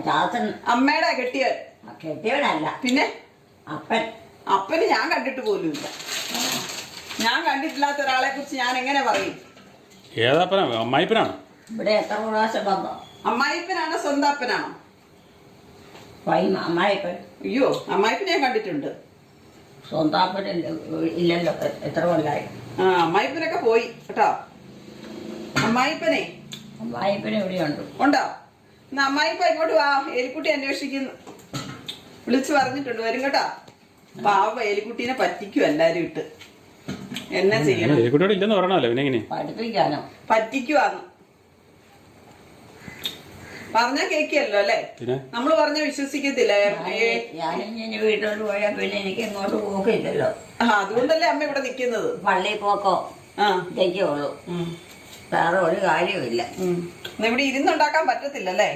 ചാത്തൻ അമ്മയുടെ കെട്ടിയവൻ. കെട്ടിയവനല്ല, പിന്നെ അപ്പൻ. അപ്പന് ഞാൻ കണ്ടിട്ട് പോലുമില്ല. ഞാൻ കണ്ടിട്ടില്ലാത്ത ഒരാളെ കുറിച്ച് ഞാൻ എങ്ങനെ പറയും? ഏതാപ്പനാ? അമ്മായിപ്പനാണോ? ഇവിടെ എത്ര പ്രാവശ്യം വന്നോ? അമ്മായിപ്പനാണോ സ്വന്തം അപ്പനാണോ? അമ്മായിപ്പൻ. അയ്യോ, അമ്മായിപ്പനെ ഞാൻ കണ്ടിട്ടുണ്ട്. സ്വന്തം അപ്പൻ ഇല്ലല്ലോ, എത്ര കൊല്ലായി. ആ, അമ്മായിപ്പനൊക്കെ പോയി കേട്ടോ. അമ്മായിപ്പനെ അമ്മായിപ്പൻ എവിടെയുണ്ട്? ഉണ്ടോ? എന്നാ അമ്മായിപ്പ ഇങ്ങോട്ട് വാ, എലിക്കുട്ടി അന്വേഷിക്കുന്നു. വിളിച്ചു പറഞ്ഞിട്ടുണ്ട്, വരും കേട്ടോ. പാവ എലിക്കുട്ടീനെ പറ്റിക്കും എല്ലാരും ഇട്ട്. എന്നാ ചെയ്യണം? എലിക്കുട്ടിയോട് ഇല്ലെന്ന് പറയണല്ലോ, പിന്നെ എങ്ങനെ പഠിപ്പിക്കാനോ? പറ്റിക്കുവാന്ന് പറഞ്ഞാ കേക്കിയല്ലോ അല്ലേ? നമ്മള് പറഞ്ഞ വിശ്വസിക്കത്തില്ല. ഞാനിങ്ങനെ വീട്ടിലോട്ട് പോയാൽ പിന്നെ എനിക്ക് ഇങ്ങോട്ട് പോക്കില്ലല്ലോ. അതുകൊണ്ടല്ലേ അമ്മ ഇവിടെ നിക്കുന്നത്. പള്ളിയിൽ പോക്കോ ഇതൊക്കെ ഉള്ളൂ, വേറെ ഒരു കാര്യമില്ല. ഇവിടെ ഇരുന്നുണ്ടാക്കാൻ പറ്റത്തില്ലല്ലേ?